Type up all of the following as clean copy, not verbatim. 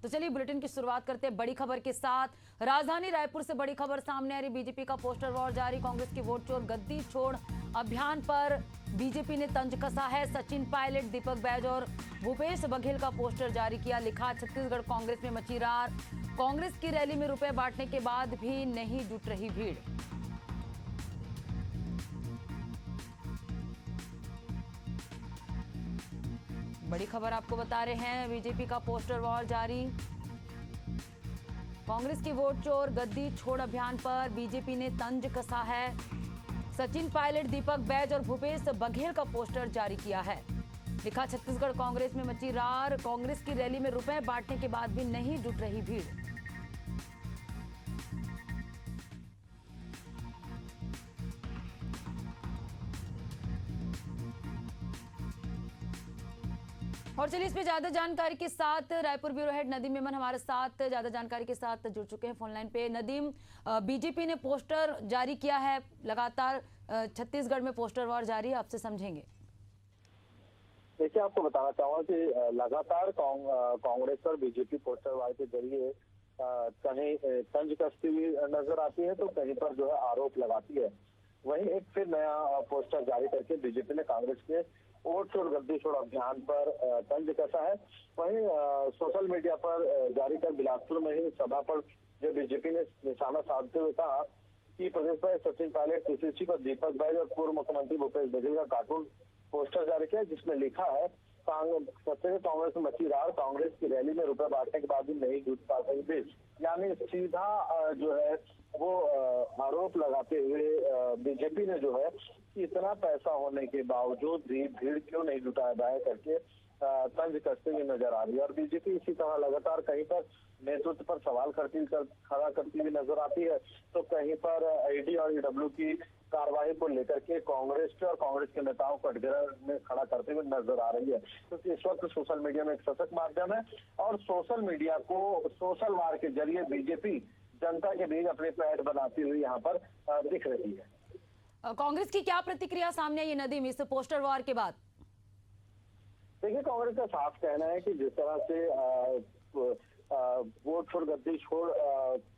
तो चलिए बुलेटिन की शुरुआत करते हैं बड़ी खबर के साथ। राजधानी रायपुर से बड़ी खबर सामने आ रही। बीजेपी का पोस्टर वॉर जारी। कांग्रेस की वोट चोर गद्दी छोड़ अभियान पर बीजेपी ने तंज कसा है। सचिन पायलट, दीपक बैज और भूपेश बघेल का पोस्टर जारी किया। लिखा, छत्तीसगढ़ कांग्रेस में मची रार। कांग्रेस की रैली में रुपए बांटने के बाद भी नहीं जुट रही भीड़। बड़ी खबर आपको बता रहे हैं, बीजेपी का पोस्टर वॉर जारी। कांग्रेस की वोट चोर गद्दी छोड़ अभियान पर बीजेपी ने तंज कसा है। सचिन पायलट, दीपक बैज और भूपेश बघेल का पोस्टर जारी किया है। लिखा, छत्तीसगढ़ कांग्रेस में मची रार। कांग्रेस की रैली में रुपए बांटने के बाद भी नहीं जुट रही भीड़। और चलिए इस पे ज्यादा जानकारी के साथ रायपुर ब्यूरो हेड नदीम मेमन हमारे साथ ज्यादा जानकारी के साथ जुड़ चुके हैं फोन लाइन पे। नदीम, बीजेपी ने पोस्टर जारी किया है, लगातार छत्तीसगढ़ में पोस्टर वॉर जारी है, आपसे समझेंगे। देखिए, आपको बताना चाहूंगा कि लगातार कांग्रेस और बीजेपी पोस्टर वार के जरिए कहीं तंज कसती हुई नजर आती है तो कहीं पर जो है आरोप लगाती है। वहीं एक फिर नया पोस्टर जारी करके बीजेपी ने कांग्रेस के वोट छोड़ गद्दी छोड़ अभियान पर तंज कसा है। वहीं सोशल मीडिया पर जारी कर बिलासपुर में ही सभा पर जो बीजेपी ने निशाना साधते हुए कहा कि प्रदेश में सचिन पायलट, पीसीसी पर दीपक बैज और पूर्व मुख्यमंत्री भूपेश बघेल का कार्टून पोस्टर जारी किया, जिसमें लिखा है, कांग्रेस में मची रार। कांग्रेस की रैली में रुपए बांटने के बाद भी नहीं जुट पा रही भीड़। यानी सीधा जो है वो आरोप लगाते हुए बीजेपी ने जो है कि इतना पैसा होने के बावजूद भी भीड़ क्यों नहीं जुटाया जाए करके तंज कसते हुए नजर आ रही है। और बीजेपी इसी तरह लगातार कहीं पर नेतृत्व पर सवाल खड़ा करती हुई नजर आती है तो कहीं पर ईडी और ईडब्ल्यू की कार्रवाई को लेकर के कांग्रेस के और कांग्रेस के नेताओं को कटघरे में खड़ा करते हुए नजर आ रही है। क्योंकि इस वक्त सोशल मीडिया में एक सशक्त माध्यम है और सोशल मीडिया को सोशल वार के जरिए बीजेपी जनता के बीच अपने पैठ बनाती हुई यहाँ पर दिख रही है। कांग्रेस की क्या प्रतिक्रिया सामने आई नदीम इस पोस्टर वॉर के बाद? देखिए, कांग्रेस का साफ कहना है कि जिस तरह से वोट छोड़ गद्दी छोड़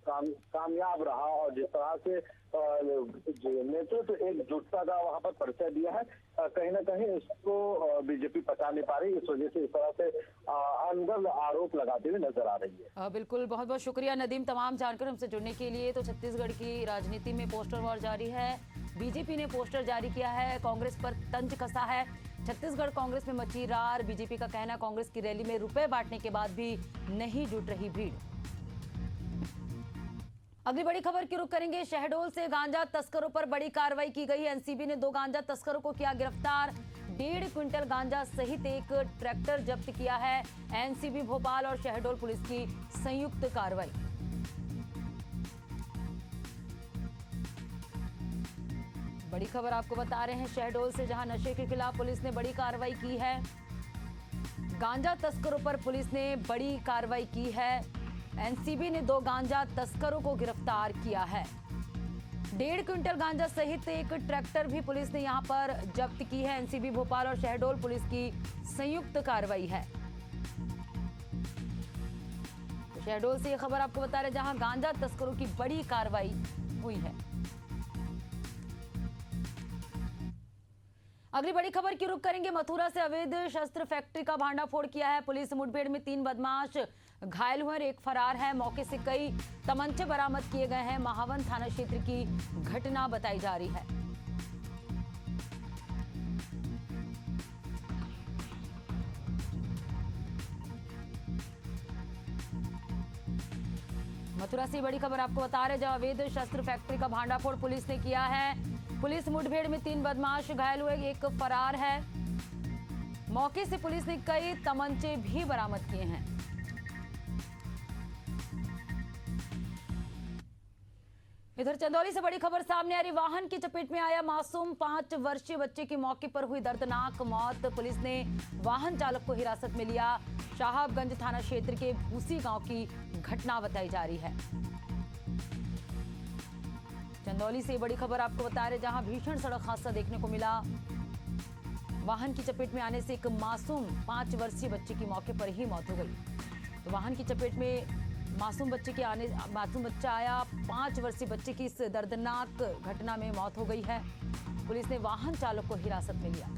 कामयाब रहा और जिस तरह से नेतृत्व एकजुटता का वहां पर परिचय दिया है, कहीं ना कहीं इसको बीजेपी पचा नहीं पा रही। इस वजह से इस तरह से अनगढ़ आरोप लगाते हुए नजर आ रही है। बिल्कुल, बहुत बहुत शुक्रिया नदीम तमाम जानकर हमसे जुड़ने के लिए। तो छत्तीसगढ़ की राजनीति में पोस्टर वॉर जारी है। बीजेपी ने पोस्टर जारी किया है, कांग्रेस पर तंज कसा है। छत्तीसगढ़ कांग्रेस में मची रार। बीजेपी का कहना, कांग्रेस की रैली में रुपए बांटने के बाद भी नहीं जुट रही भीड़। अगली बड़ी खबर की रुख करेंगे। शहडोल से गांजा तस्करों पर बड़ी कार्रवाई की गई। एनसीबी ने 2 गांजा तस्करों को किया गिरफ्तार। 1.5 क्विंटल गांजा सहित एक ट्रैक्टर जब्त किया है। एनसीबी भोपाल और शहडोल पुलिस की संयुक्त कार्रवाई। बड़ी खबर आपको बता रहे हैं शहडोल से, जहां नशे के खिलाफ पुलिस ने बड़ी कार्रवाई की है। गांजा तस्करों पर पुलिस ने बड़ी कार्रवाई की है। एनसीबी ने 2 गांजा तस्करों को गिरफ्तार किया है। 1.5 क्विंटल गांजा सहित एक ट्रैक्टर भी पुलिस ने यहां पर जब्त की है। एनसीबी भोपाल और शहडोल पुलिस की संयुक्त कार्रवाई है। शहडोल से यह खबर आपको बता रहे, जहां गांजा तस्करों की बड़ी कार्रवाई हुई है। अगली बड़ी खबर की रुख करेंगे। मथुरा से अवैध शस्त्र फैक्ट्री का भांडाफोड़ किया है पुलिस। मुठभेड़ में 3 बदमाश घायल हुए और एक फरार है। मौके से कई तमंचे बरामद किए गए हैं। महावन थाना क्षेत्र की घटना बताई जा रही है। मथुरा से बड़ी खबर आपको बता रहे, जहां अवैध शस्त्र फैक्ट्री का भांडाफोड़ पुलिस ने किया है। पुलिस मुठभेड़ में 3 बदमाश घायल हुए, एक फरार है। मौके से पुलिस ने कई तमंचे भी बरामद किए हैं। इधर चंदौली से बड़ी खबर सामने आ रही। वाहन की चपेट में आया मासूम 5 वर्षीय बच्चे की मौके पर हुई दर्दनाक मौत। पुलिस ने वाहन चालक को हिरासत में लिया। साहबगंज थाना क्षेत्र के भूसी गांव की घटना बताई जा रही है। चंदौली से बड़ी खबर आपको बता रहे, जहां भीषण सड़क हादसा देखने को मिला। वाहन की चपेट में आने से एक मासूम 5 वर्षीय बच्चे की मौके पर ही मौत हो गई। तो वाहन की चपेट में मासूम बच्चा आया। 5 वर्षीय बच्चे की इस दर्दनाक घटना में मौत हो गई है। पुलिस ने वाहन चालक को हिरासत में लिया।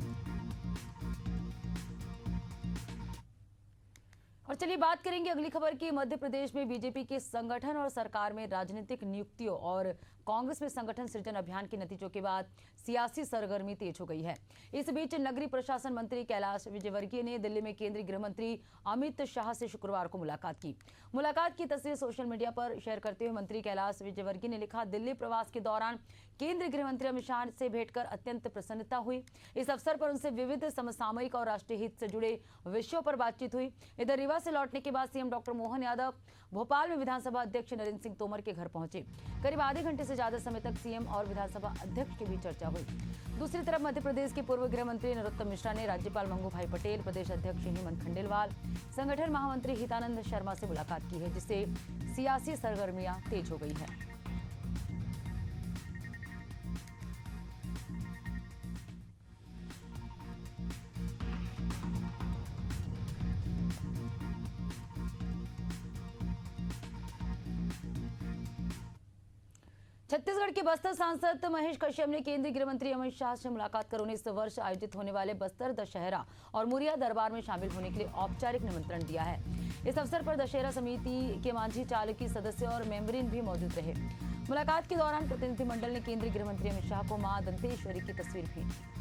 और चलिए बात करेंगे अगली खबर की। मध्य प्रदेश में बीजेपी के संगठन और सरकार में राजनीतिक नियुक्तियों और कांग्रेस में संगठन सृजन अभियान के नतीजों के बाद सियासी सरगर्मी तेज हो गई है। इस बीच नगरीय प्रशासन मंत्री कैलाश विजयवर्गीय ने दिल्ली में केंद्रीय गृह मंत्री अमित शाह से शुक्रवार को मुलाकात की। मुलाकात की तस्वीर सोशल मीडिया पर शेयर करते हुए मंत्री कैलाश विजयवर्गीय ने लिखा, दिल्ली प्रवास के दौरान केंद्रीय गृह मंत्री अमित शाह से भेंट कर अत्यंत प्रसन्नता हुई। इस अवसर पर उनसे विविध समसामयिक और राष्ट्रीय हित से जुड़े विषयों पर बातचीत हुई। इधर रीवा से लौटने के बाद सीएम डॉक्टर मोहन यादव भोपाल में विधानसभा अध्यक्ष नरेंद्र सिंह तोमर के घर पहुंचे। करीब आधे घंटे से ज्यादा समय तक सीएम और विधानसभा अध्यक्ष के बीच चर्चा हुई। दूसरी तरफ मध्य प्रदेश के पूर्व गृह मंत्री नरोत्तम मिश्रा ने राज्यपाल मंगू भाई पटेल, प्रदेश अध्यक्ष हेमंत खंडेलवाल, संगठन महामंत्री हितानंद शर्मा से मुलाकात की है, जिससे सियासी सरगर्मियां तेज हो गई है। छत्तीसगढ़ के बस्तर सांसद महेश कश्यप ने केंद्रीय गृह मंत्री अमित शाह से मुलाकात कर उन्हें इस वर्ष आयोजित होने वाले बस्तर दशहरा और मुरिया दरबार में शामिल होने के लिए औपचारिक निमंत्रण दिया है। इस अवसर पर दशहरा समिति के मांझी चालकी सदस्य और मेंबरीन भी मौजूद रहे। मुलाकात के दौरान प्रतिनिधिमंडल ने केंद्रीय गृह मंत्री अमित शाह को मां दंतेश्वरी की तस्वीर भेंट की।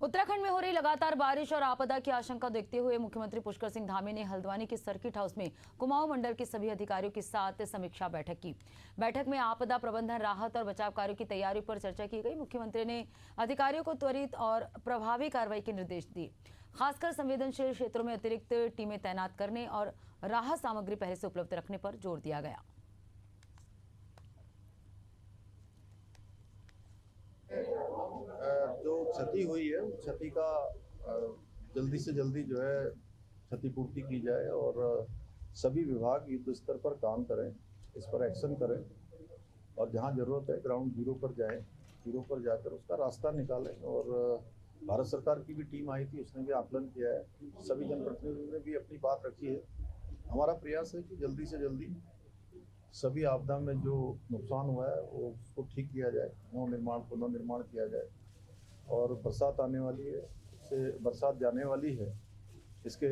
उत्तराखंड में हो रही लगातार बारिश और आपदा की आशंका देखते हुए मुख्यमंत्री पुष्कर सिंह धामी ने हल्द्वानी के सर्किट हाउस में कुमाऊं मंडल के सभी अधिकारियों के साथ समीक्षा बैठक की। बैठक में आपदा प्रबंधन, राहत और बचाव कार्यों की तैयारी पर चर्चा की गई। मुख्यमंत्री ने अधिकारियों को त्वरित और प्रभावी कार्रवाई के निर्देश दिए। खासकर संवेदनशील क्षेत्रों में अतिरिक्त टीमें तैनात करने और राहत सामग्री पहले से उपलब्ध रखने पर जोर दिया गया। जो क्षति हुई है क्षति का जल्दी से जल्दी जो है क्षतिपूर्ति की जाए और सभी विभाग युद्ध स्तर पर काम करें, इस पर एक्शन करें और जहां जरूरत है ग्राउंड जीरो पर जाएं, जीरो पर जाकर उसका रास्ता निकालें। और भारत सरकार की भी टीम आई थी, उसने भी आकलन किया है, सभी जनप्रतिनिधियों ने भी अपनी बात रखी है। हमारा प्रयास है कि जल्दी से जल्दी सभी आपदा में जो नुकसान हुआ है वो उसको ठीक किया जाए, पुनर्निर्माण किया जाए। और बरसात आने वाली है, इससे बरसात जाने वाली है, इसके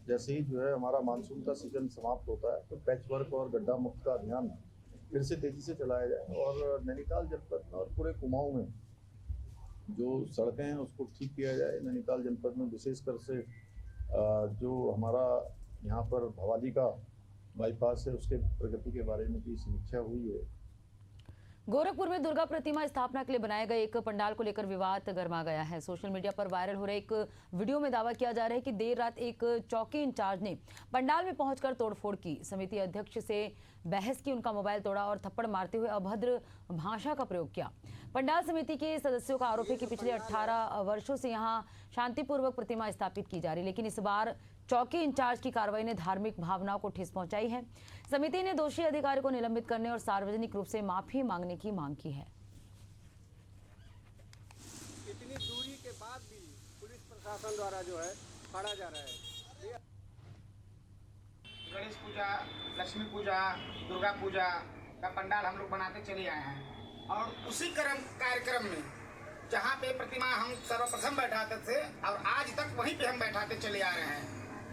जैसे ही जो है हमारा मानसून का सीजन समाप्त होता है तो पैच वर्क और गड्ढा मुक्त का अभियान फिर से तेजी से चलाया जाए और नैनीताल जनपद में और पूरे कुमाऊं में जो सड़कें हैं उसको ठीक किया जाए। नैनीताल जनपद में विशेषकर से जो हमारा यहाँ पर भवाली का बाईपास है उसके प्रगति के बारे में भी समीक्षा हुई है। गोरखपुर में दुर्गा प्रतिमा स्थापना के लिए बनाए गए एक पंडाल को लेकर विवाद गर्मा गया है। सोशल मीडिया पर वायरल हो रहे एक वीडियो में दावा किया जा रहा है कि देर रात एक चौकी इंचार्ज ने पंडाल में पहुंचकर तोड़फोड़ की, समिति अध्यक्ष से बहस की, उनका मोबाइल तोड़ा और थप्पड़ मारते हुए अभद्र भाषा का प्रयोग किया। पंडाल समिति के सदस्यों का आरोप है कि पिछले 18 वर्षों से यहां शांतिपूर्वक प्रतिमा स्थापित की जा रही, लेकिन इस बार चौकी इंचार्ज की कार्रवाई ने धार्मिक भावनाओं को ठेस पहुंचाई है। समिति ने दोषी अधिकारी को निलंबित करने और सार्वजनिक रूप से माफी मांगने की मांग की है। इतनी दूरी के बाद भी पुलिस प्रशासन द्वारा जो है फाड़ा जा रहा है। गणेश पूजा, लक्ष्मी पूजा, दुर्गा पूजा का पंडाल हम लोग बनाते चले आए हैं और उसी कार्यक्रम में जहाँ पे प्रतिमा हम सर्वप्रथम बैठाते थे और आज तक वहीं पे हम बैठाते चले आ रहे हैं।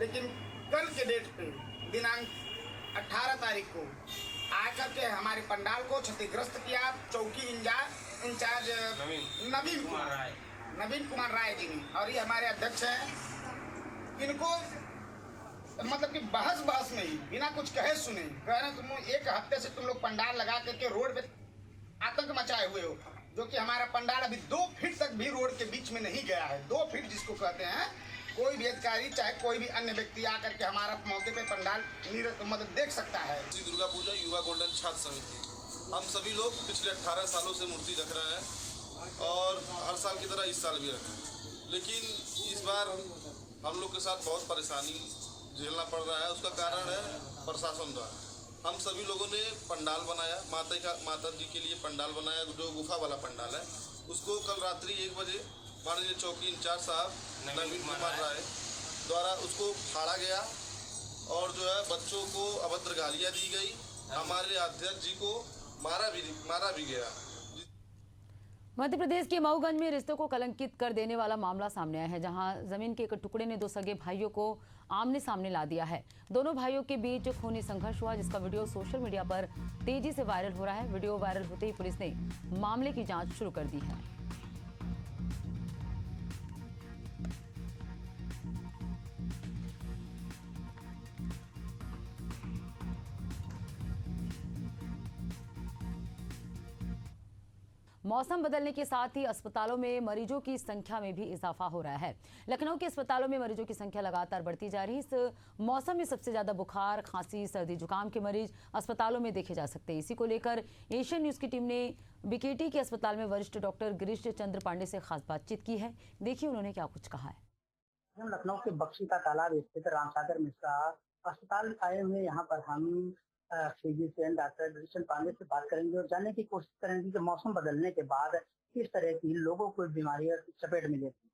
लेकिन कल के डेट पे दिनांक 18 तारीख को आकर के हमारे पंडाल को क्षतिग्रस्त किया चौकी इंचार्ज नवीन कुमार राय जी ने, और ये हमारे अध्यक्ष हैं। इनको मतलब कि बहस में ही बिना कुछ कहे सुने कह रहे तुम एक हफ्ते से तुम लोग पंडाल लगा करके रोड पे आतंक मचाए हुए हो, जो कि हमारा पंडाल अभी 2 फीट तक भी रोड के बीच में नहीं गया है। 2 फीट जिसको कहते हैं, कोई भी अधिकारी चाहे कोई भी अन्य व्यक्ति आकर के हमारा मौके पे पंडाल मतलब देख सकता है। श्री दुर्गा पूजा युवा गोल्डन छात्र समिति, हम सभी लोग पिछले 18 सालों से मूर्ति रख रहे हैं और हर साल की तरह इस साल भी रखे हैं, लेकिन इस बार हम लोग के साथ बहुत परेशानी झेलना पड़ रहा है। उसका कारण है प्रशासन द्वारा। हम सभी लोगों ने पंडाल बनाया, माता जी के लिए पंडाल बनाया, जो गुफा वाला पंडाल है उसको कल रात्रि 1 बजे माननीय चौकी इंचार्ज साहब नवीन कुमार राय द्वारा उसको फाड़ा गया और जो है बच्चों को अभद्र गालियाँ दी गई। हमारे अध्यक्ष जी को मारा भी गया। मध्य प्रदेश के मऊगंज में रिश्तों को कलंकित कर देने वाला मामला सामने आया है, जहां जमीन के एक टुकड़े ने 2 सगे भाइयों को आमने सामने ला दिया है। दोनों भाइयों के बीच खूनी संघर्ष हुआ, जिसका वीडियो सोशल मीडिया पर तेजी से वायरल हो रहा है। वीडियो वायरल होते ही पुलिस ने मामले की जांच शुरू कर दी है। मौसम बदलने के साथ ही अस्पतालों में मरीजों की संख्या में भी इजाफा हो रहा है। लखनऊ के अस्पतालों में मरीजों की संख्या लगातार बढ़ती जा रही है। इस मौसम में सबसे ज्यादा बुखार, खांसी, सर्दी, जुकाम के मरीज अस्पतालों में देखे जा सकते हैं। इसी को लेकर एशियन न्यूज की टीम ने बीकेटी के अस्पताल में वरिष्ठ डॉक्टर गिरीश चंद्र पांडे से खास बातचीत की है। देखिए उन्होंने क्या कुछ कहा है। हम लखनऊ के बख्शी का तालाब स्थित रामसागर मिश्रा अस्पताल आए हुए, यहाँ पर हम फिजिशियन डॉक्टर गिरीश पांडे से बात करेंगे और जानने की कोशिश करेंगे कि मौसम बदलने के बाद किस तरह की लोगों को बीमारियां चपेट में लेती है।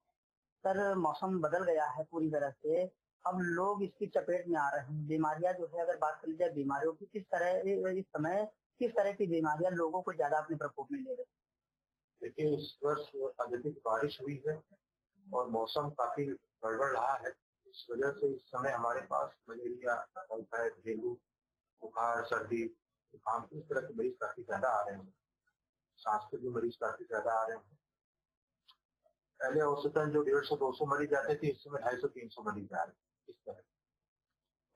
सर, मौसम बदल गया है पूरी तरह से, अब लोग इसकी चपेट में आ रहे हैं। बीमारियां जो है, अगर बात कर जाए बीमारियों की, किस तरह इस समय किस तरह की बीमारियां लोगों को ज्यादा अपने प्रकोप में ले रही है? देखिए, इस वर्ष अत्यधिक बारिश हुई है और मौसम काफी गड़बड़ रहा है। इस वजह से इस समय हमारे पास मलेरिया, टाइफाइड, डेंगू, बुखार, सर्दी, जुकाम इस तरह के मरीज काफी ज्यादा आ रहे हैं। सांस के भी मरीज काफी ज्यादा आ रहे हैं। पहले औसतन जो 150-200 मरीज आते थे, इस समय 250-300 मरीज आ रहे हैं। इस तरह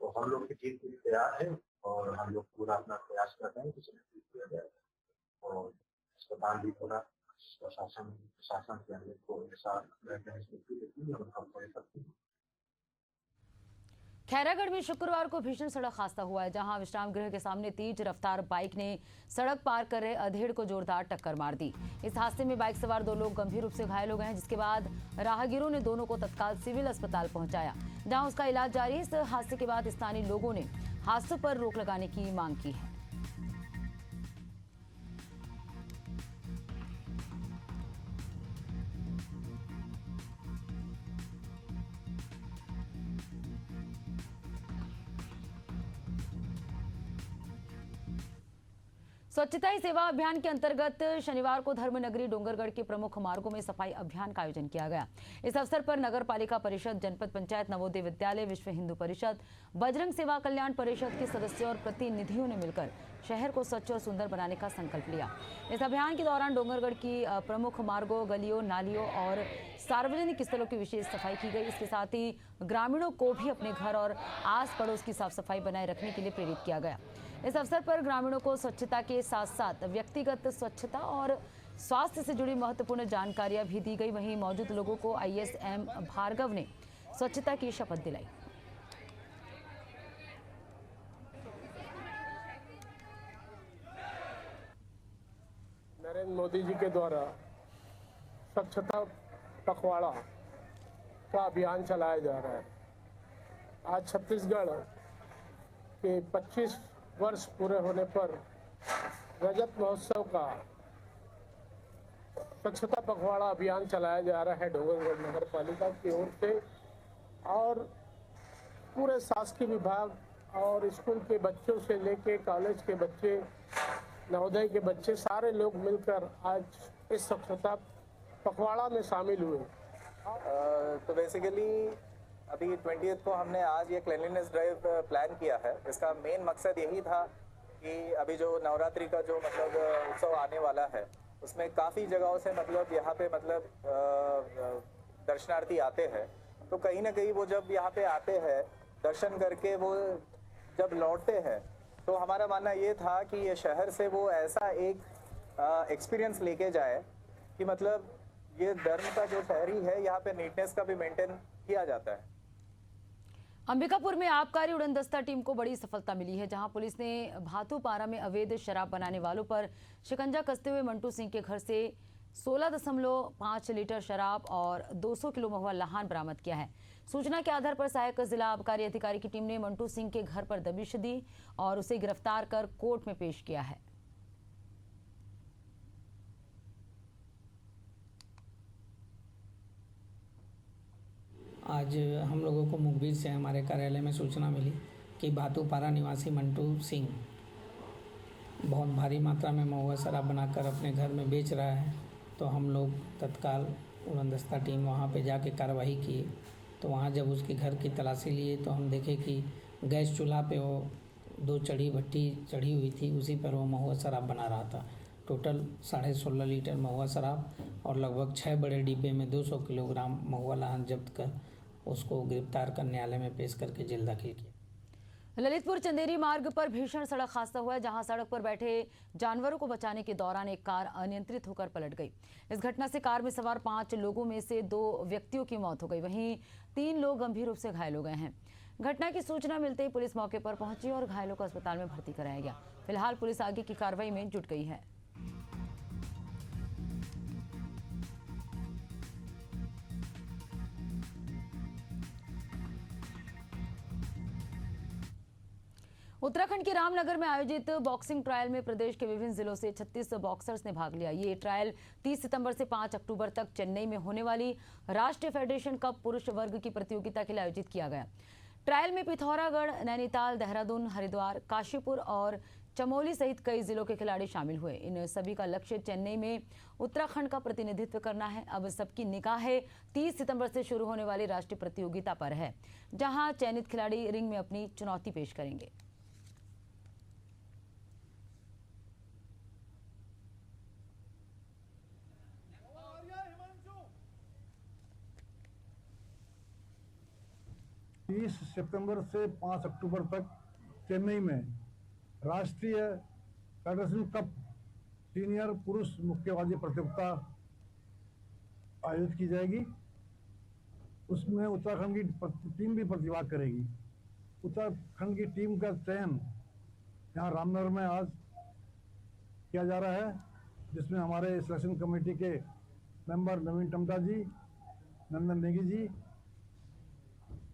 तो हम लोग की टीम पूरी तैयार है और हम लोग पूरा अपना प्रयास कर रहे हैं कि ठीक किया जाए और अस्पताल भी पूरा प्रशासन के अंदर को ऐसा खैरागढ़ में शुक्रवार को भीषण सड़क हादसा हुआ है, जहां विश्राम गृह के सामने तेज रफ्तार बाइक ने सड़क पार कर रहे अधेड़ को जोरदार टक्कर मार दी। इस हादसे में बाइक सवार 2 लोग गंभीर रूप से घायल हो गए हैं, जिसके बाद राहगीरों ने दोनों को तत्काल सिविल अस्पताल पहुंचाया, जहां उसका इलाज जारी है। इस हादसे के बाद स्थानीय लोगों ने हादसों पर रोक लगाने की मांग की है। स्वच्छता ही सेवा अभियान के अंतर्गत शनिवार को धर्मनगरी डोंगरगढ़ के प्रमुख मार्गों में सफाई अभियान का आयोजन किया गया। इस अवसर पर नगर पालिका परिषद, जनपद पंचायत, नवोदय विद्यालय, विश्व हिंदू परिषद, बजरंग सेवा कल्याण परिषद के सदस्यों और प्रतिनिधियों ने मिलकर शहर को स्वच्छ और सुंदर बनाने का संकल्प लिया। इस अभियान के दौरान डोंगरगढ़ की प्रमुख मार्गों, गलियों, नालियों और सार्वजनिक स्थलों की विशेष सफाई की गई। इसके साथ ही ग्रामीणों को भी अपने घर और आस पड़ोस की साफ सफाई बनाए रखने के लिए प्रेरित किया गया। इस अवसर पर ग्रामीणों को स्वच्छता के साथ साथ व्यक्तिगत स्वच्छता और स्वास्थ्य से जुड़ी महत्वपूर्ण जानकारियां भी दी गई। वहीं मौजूद लोगों को ISM भार्गव ने स्वच्छता की शपथ दिलाई। नरेंद्र मोदी जी के द्वारा स्वच्छता पखवाड़ा का अभियान चलाया जा रहा है। आज छत्तीसगढ़ के 25 वर्ष पूरे होने पर रजत महोत्सव का स्वच्छता पखवाड़ा अभियान चलाया जा रहा है डोंगरगढ़ नगर पालिका की ओर से, और पूरे शासकीय विभाग और स्कूल के बच्चों से लेके कॉलेज के बच्चे, नवोदय के बच्चे, सारे लोग मिलकर आज इस स्वच्छता पखवाड़ा में शामिल हुए। तो बेसिकली अभी 20th को हमने आज ये क्लीनलीनेस ड्राइव प्लान किया है। इसका मेन मकसद यही था कि अभी जो नवरात्रि का जो मतलब उत्सव आने वाला है, उसमें काफ़ी जगहों से मतलब यहाँ पे मतलब दर्शनार्थी आते हैं, तो कहीं ना कहीं वो जब यहाँ पे आते हैं दर्शन करके वो जब लौटते हैं, तो हमारा मानना ये था कि ये शहर से वो ऐसा एक एक्सपीरियंस लेके जाए कि मतलब ये धर्म का जो शहरी है, यहाँ पे नीटनेस का भी मेंटेन किया जाता है। अंबिकापुर में आबकारी उड़नदस्ता टीम को बड़ी सफलता मिली है, जहां पुलिस ने भातुपारा में अवैध शराब बनाने वालों पर शिकंजा कसते हुए मंटू सिंह के घर से 16.5 लीटर शराब और 200 किलो महुआ लहान बरामद किया है। सूचना के आधार पर सहायक जिला आबकारी अधिकारी की टीम ने मंटू सिंह के घर पर दबिश दी और उसे गिरफ्तार कर कोर्ट में पेश किया है। आज हम लोगों को मुखबिर से हमारे कार्यालय में सूचना मिली कि भातूपारा निवासी मंटू सिंह बहुत भारी मात्रा में महुआ शराब बनाकर अपने घर में बेच रहा है। तो हम लोग तत्काल उड़नदस्ता टीम वहां पे जाके कार्रवाई किए। तो वहां जब उसके घर की तलाशी लिए तो हम देखे कि गैस चूल्हा पे वो 2 चढ़ी भट्टी चढ़ी हुई थी, उसी पर वो महुआ शराब बना रहा था। टोटल 16.5 लीटर महुआ शराब और लगभग 6 बड़े डिब्बे में 200 किलोग्राम महुआ लहान जब्त कर उसको गिरफ्तार कर न्यायालय में पेश करके जेल दाखिल किया। ललितपुर चंदेरी मार्ग पर भीषण सड़क हादसा हुआ है, जहां सड़क पर बैठे जानवरों को बचाने के दौरान एक कार अनियंत्रित होकर पलट गई। इस घटना से कार में सवार 5 लोगों में से 2 व्यक्तियों की मौत हो गई, वहीं 3 लोग गंभीर रूप से घायल हो गए हैं। घटना की सूचना मिलते ही पुलिस मौके पर पहुंची और घायलों को अस्पताल में भर्ती कराया गया। फिलहाल पुलिस आगे की कार्रवाई में जुट गई है। उत्तराखंड के रामनगर में आयोजित बॉक्सिंग ट्रायल में प्रदेश के विभिन्न जिलों से 36 बॉक्सर्स ने भाग लिया। ये ट्रायल 30 सितंबर से 5 अक्टूबर तक चेन्नई में होने वाली राष्ट्रीय फेडरेशन कप पुरुष वर्ग की प्रतियोगिता के लिए आयोजित किया गया। ट्रायल में पिथौरागढ़, नैनीताल, देहरादून, हरिद्वार, काशीपुर और चमोली सहित कई जिलों के खिलाड़ी शामिल हुए। इन सभी का लक्ष्य चेन्नई में उत्तराखंड का प्रतिनिधित्व करना है। अब सबकी निगाहें 30 सितंबर से शुरू होने वाली राष्ट्रीय प्रतियोगिता पर है, जहां चयनित खिलाड़ी रिंग में अपनी चुनौती पेश करेंगे। सितंबर से 5 अक्टूबर तक चेन्नई में राष्ट्रीय फेडरेशन कप सीनियर पुरुष मुक्केबाजी प्रतियोगिता आयोजित की जाएगी। उसमें उत्तराखंड की टीम भी प्रतिभाग करेगी। उत्तराखंड की टीम का चयन यहाँ रामनगर में आज किया जा रहा है, जिसमें हमारे सिलेक्शन कमेटी के मेंबर नवीन टमटा जी, नंदन नेगी जी,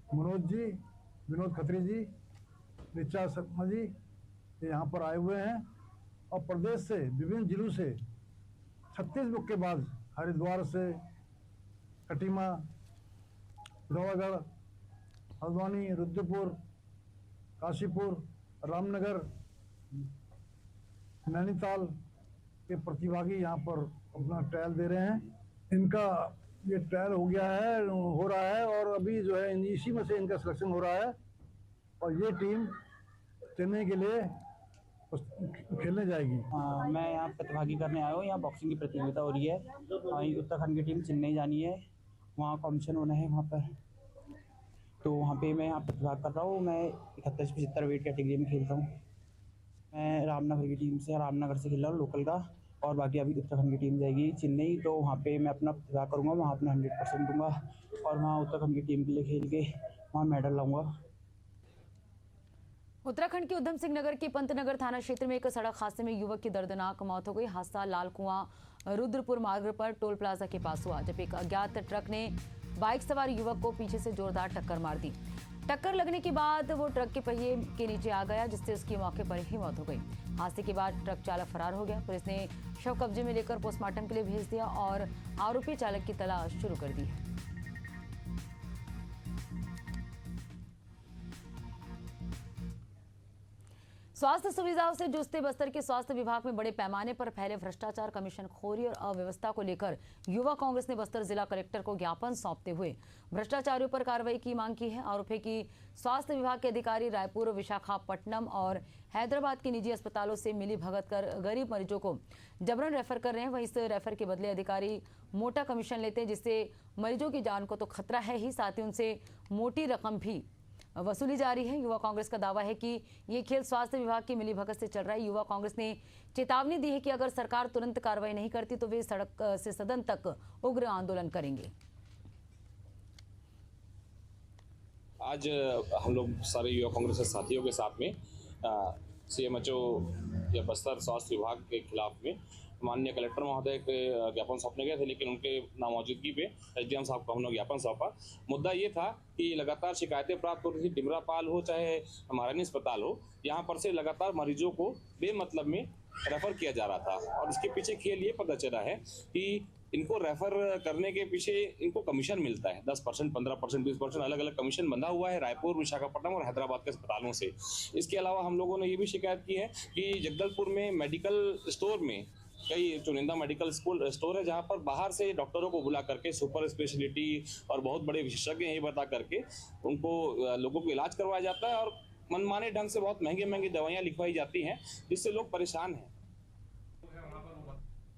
मनोज जी, विनोद खत्री जी, रिचा शर्मा जी यहाँ पर आए हुए हैं और प्रदेश से विभिन्न जिलों से 36 मुक्केबाज हरिद्वार से, कटिमा, पिथौरागढ़, हल्द्वानी, रुद्रपुर, काशीपुर, रामनगर, नैनीताल के प्रतिभागी यहाँ पर अपना ट्रायल दे रहे हैं। इनका ये ट्रायल हो रहा है और अभी जो है इसी में से इनका सिलेक्शन हो रहा है और ये टीम चेन्नई के लिए खेलने जाएगी। मैं यहाँ प्रतिभागी करने आया हूँ। यहाँ बॉक्सिंग की प्रतियोगिता हो रही है। उत्तराखंड की टीम चेन्नई जानी है, वहाँ कॉम्पिटिशन होना है वहाँ पर, तो वहाँ पे मैं यहाँ प्रतिभाग कर रहा हूँ। मैं 71 से 75 वेट कैटेगरी में खेल रहा हूँ। मैं रामनगर की टीम से, रामनगर से खेल रहा हूँ लोकल का, और बाकी अभी उत्तराखंड की टीम जाएगी चेन्नई, तो वहाँ पे मैं अपना प्रतिभाग करूँगा, वहाँ अपना 100% दूंगा और वहाँ उत्तराखंड की टीम के लिए खेल के वहाँ मेडल लाऊंगा। उत्तराखंड के उधम सिंह नगर के पंतनगर थाना क्षेत्र में एक सड़क हादसे में युवक की दर्दनाक मौत हो गई। हादसा लाल कुआं रुद्रपुर मार्ग पर टोल प्लाजा के पास हुआ, जब एक अज्ञात ट्रक ने बाइक सवार युवक को पीछे से जोरदार टक्कर मार दी। टक्कर लगने के बाद वो ट्रक के पहिए के नीचे आ गया, जिससे उसकी मौके पर ही मौत हो गई। हादसे के बाद ट्रक चालक फरार हो गया। पुलिस ने शव कब्जे में लेकर पोस्टमार्टम के लिए भेज दिया और आरोपी चालक की तलाश शुरू कर दी है। स्वास्थ्य सुविधाओं से जूझते बस्तर के स्वास्थ्य विभाग में बड़े पैमाने पर फैले भ्रष्टाचार, कमीशनखोरी और अव्यवस्था को लेकर युवा कांग्रेस ने बस्तर जिला कलेक्टर को ज्ञापन सौंपते हुए भ्रष्टाचारियों पर कार्रवाई की मांग की है। आरोप है कि स्वास्थ्य विभाग के अधिकारी रायपुर, विशाखापट्टनम और हैदराबाद के निजी अस्पतालों से मिली भगत कर गरीब मरीजों को जबरन रेफर कर रहे हैं। वहीं इस रेफर के बदले अधिकारी मोटा कमीशन लेते हैं, जिससे मरीजों की जान को तो खतरा है ही, साथ ही उनसे मोटी रकम भी वसूली जा रही है। युवा कांग्रेस का दावा है कि ये खेल स्वास्थ्य विभाग की मिलीभगत से चल रहा है। युवा कांग्रेस ने चेतावनी दी है कि अगर सरकार तुरंत कार्रवाई नहीं करती तो वे सड़क से सदन तक उग्र आंदोलन करेंगे। आज हम लोग सारे युवा कांग्रेस के साथियों के साथ में CMHO या बस्तर स्वास्थ्य विभाग के खिलाफ में माननीय कलेक्टर महोदय के ज्ञापन सौंपने गए थे, लेकिन उनके नामौजूदगी पे SDM साहब को हमने ज्ञापन सौंपा। मुद्दा ये था कि लगातार शिकायतें प्राप्त हो रही थी, डिमरापाल हो चाहे महारानी अस्पताल हो, यहाँ पर से लगातार मरीजों को बेमतलब में रेफर किया जा रहा था। और इसके पीछे खेल ये पता चला है कि इनको रेफर करने के पीछे इनको कमीशन मिलता है 10%, 15%, 20% अलग अलग कमीशन बंधा हुआ है रायपुर, विशाखापट्टनम और हैदराबाद के अस्पतालों से। इसके अलावा हम लोगों ने ये भी शिकायत की है कि जगदलपुर में मेडिकल स्टोर में कई चुनिंदा मेडिकल स्टोर है जहां पर बाहर से डॉक्टरों को बुला करके सुपर स्पेशलिटी और बहुत बड़े विशेषज्ञ यही बता करके उनको लोगों को इलाज करवाया जाता है और मनमाने ढंग से बहुत महंगी दवाइयां लिखवाई जाती हैं, जिससे लोग परेशान हैं।